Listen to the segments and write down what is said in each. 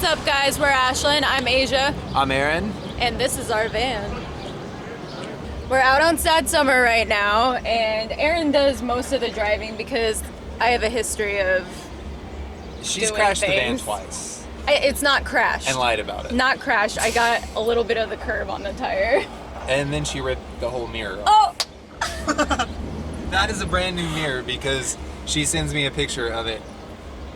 What's up, guys? We're Ashland. I'm Asia. I'm Aaron. And this is our van. We're out on Sad Summer right now, and Aaron does most of the driving because I have a history of She's doing crashed things. the van twice. It's not crashed. And lied about it. Not crashed. I got a little bit of the curb on the tire. And then she ripped the whole mirror Oh! off. That is a brand new mirror because she sends me a picture of it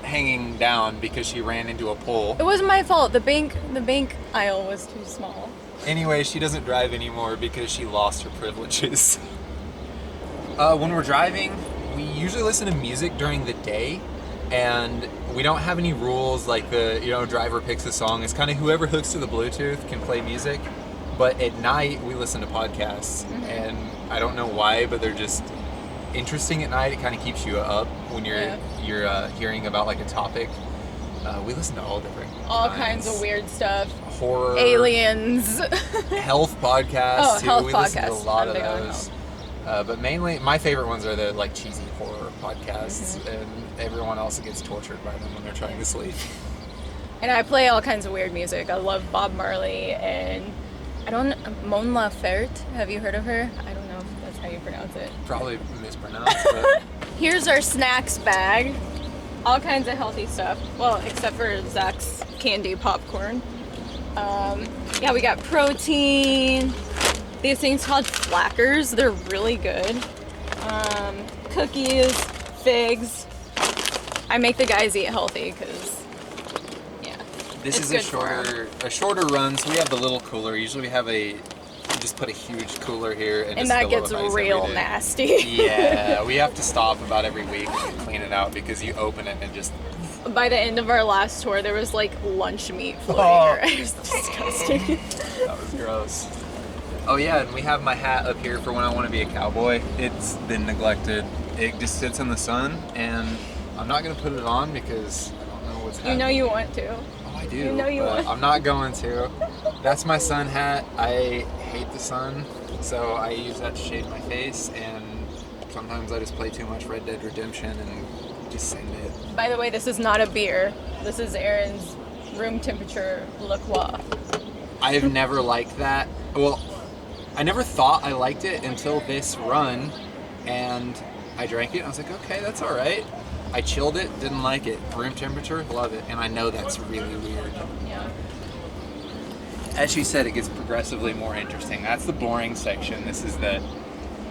hanging down because she ran into a pole. It wasn't my fault. The bank aisle was too small. Anyway, she doesn't drive anymore because she lost her privileges. When we're driving, we usually listen to music during the day, and we don't have any rules like the driver picks a song. It's kind of whoever hooks to the Bluetooth can play music. But at night we listen to podcasts, and I don't know why, but they're just interesting at night. It kind of keeps you up when you're hearing about like a topic. We listen to all different Kinds of weird stuff. Horror, aliens, health podcasts. Oh, too. health we podcasts. listen to a lot I'm of big on those. But mainly, my favorite ones are the like cheesy horror podcasts, and everyone else gets tortured by them when they're trying to sleep. And I play all kinds of weird music. I love Bob Marley and Mon Laferte. Have you heard of her? I don't know if that's how you pronounce it. Probably mispronounced, but Here's our snacks bag. All kinds of healthy stuff. Well, except for Zach's candy popcorn. We got protein. These things called flackers. They're really good. Cookies, figs. I make the guys eat healthy because, this is a shorter run, so we have the little cooler. Usually we just put a huge cooler here and just that fill it gets with ice real every day. nasty. Yeah, we have to stop about every week and clean it out because you open it and just... By the end of our last tour, there was like lunch meat floating around. It was disgusting. That was gross. Oh yeah, and we have my hat up here for when I want to be a cowboy. It's been neglected. It just sits in the sun, and I'm not going to put it on because I don't know what's happening. You know you want to. Oh, I do. You know you but want. I'm not going to. That's my sun hat. I hate the sun, so I use that to shade my face, and sometimes I just play too much Red Dead Redemption and just send it. By the way, this is not a beer. This is Aaron's room temperature liqueur. I've never liked that. Well, I never thought I liked it until this run, and I drank it. I was like, okay, that's all right. I chilled it, didn't like it. Room temperature, love it. And I know that's really weird. Yeah. As she said, it gets progressively more interesting. That's the boring section. This is the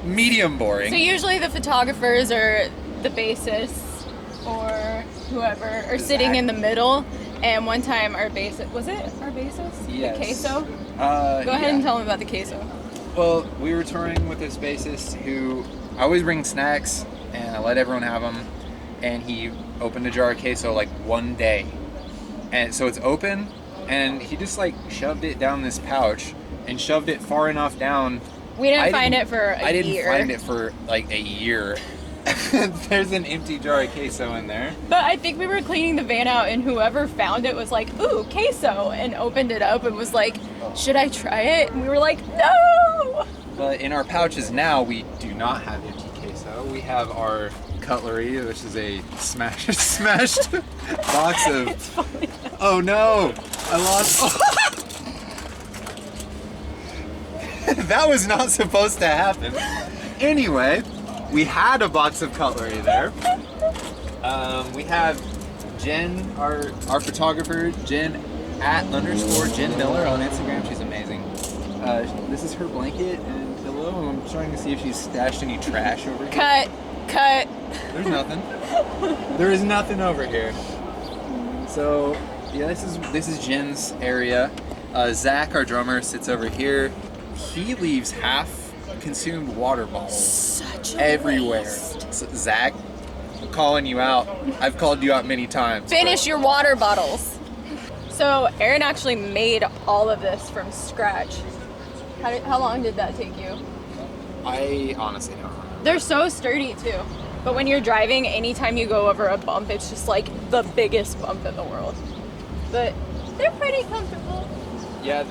medium boring. So usually the photographers or the bassists or whoever are sitting in the middle. And one time our bassist, was it our bassist? Yes. The queso? Go ahead and tell me about the queso. Well, we were touring with this bassist who I always bring snacks and I let everyone have them. And he opened a jar of queso like one day. And so it's open, and he just like shoved it down this pouch and shoved it far enough down. We didn't find it for a year. I didn't find it for like a year. There's an empty jar of queso in there. But I think we were cleaning the van out, and whoever found it was like, ooh, queso, and opened it up and was like, should I try it? And we were like, no! But in our pouches now, we do not have empty queso. We have our cutlery, which is a smashed box of... Oh no! I lost... That was not supposed to happen. Anyway, we had a box of cutlery there. We have Jen, our photographer, Jen @_Jen Miller on Instagram. She's amazing. This is her blanket and pillow. I'm trying to see if she's stashed any trash over here. Cut. There's nothing. There is nothing over here. So yeah, this is Jen's area. Zach, our drummer, sits over here. He leaves half-consumed water bottles everywhere. So, Zach, I'm calling you out. I've called you out many times. Finish your water bottles. So Aaron actually made all of this from scratch. How long did that take you? I honestly don't remember. They're so sturdy too. But when you're driving, anytime you go over a bump, it's just like the biggest bump in the world. But they're pretty comfortable. Yeah,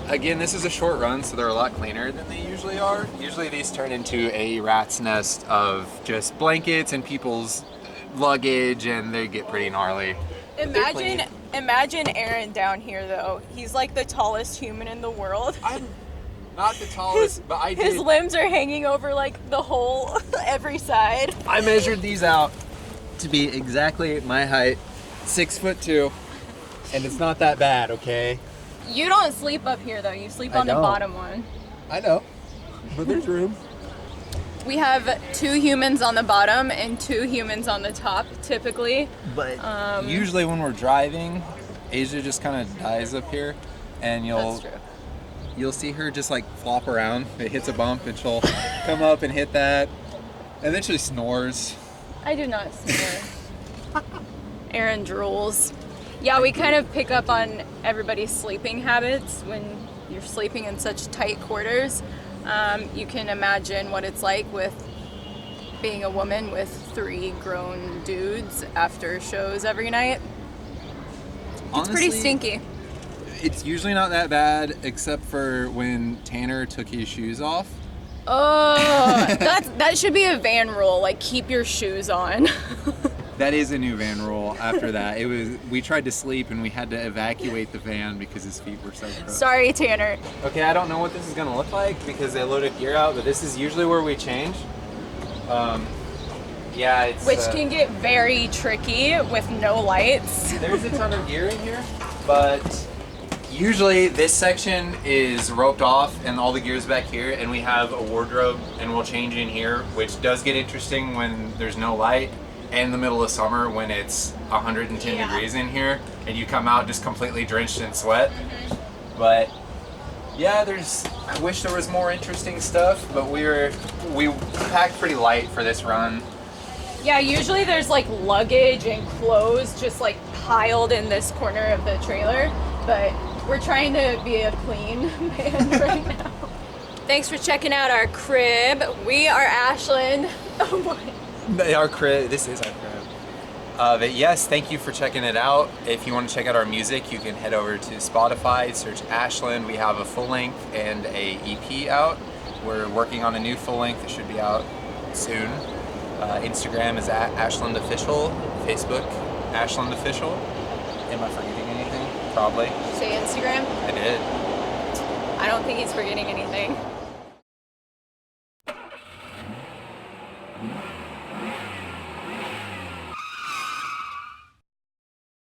again, this is a short run, so they're a lot cleaner than they usually are. Usually these turn into a rat's nest of just blankets and people's luggage, and they get pretty gnarly. Imagine Imagine Aaron down here, though. He's like the tallest human in the world. I'm not the tallest, but I His did. limbs are hanging over like the whole, every side. I measured these out to be exactly my height, 6'2", and it's not that bad, okay? You don't sleep up here, though. You sleep I on the don't. bottom one. I know, but there's room. We have 2 humans on the bottom and 2 humans on the top, typically. But usually when we're driving, Asia just kind of dies up here, and That's true. you'll see her just like flop around. It hits a bump, and she'll come up and hit that, and then she snores. I do not snore. Aaron drools. Yeah, we kind of pick up on everybody's sleeping habits when you're sleeping in such tight quarters. You can imagine what it's like with being a woman with 3 grown dudes after shows every night. It's pretty stinky. It's usually not that bad, except for when Tanner took his shoes off. Oh, that should be a van rule. Like, keep your shoes on. That is a new van rule after that. We tried to sleep and we had to evacuate the van because his feet were so gross. Sorry, Tanner. Okay, I don't know what this is gonna look like because they loaded gear out, but this is usually where we change. Yeah, it's... Which can get very tricky with no lights. There's a ton of gear in here, but usually this section is roped off and all the gear's back here, and we have a wardrobe and we'll change in here, which does get interesting when there's no light. In the middle of summer when it's 110 degrees in here and you come out just completely drenched in sweat. But yeah, I wish there was more interesting stuff, but we packed pretty light for this run. Yeah, usually there's like luggage and clothes just like piled in this corner of the trailer, but we're trying to be a clean man right now. Thanks for checking out our crib. We are Ashland. Oh boy. Our crib, this is our crib. But yes, thank you for checking it out. If you want to check out our music, you can head over to Spotify, search Ashland. We have a full length and a EP out. We're working on a new full length that should be out soon. Instagram is at Ashland Official, Facebook, Ashland Official. Am I forgetting anything? Probably. Say Instagram? I did. I don't think he's forgetting anything.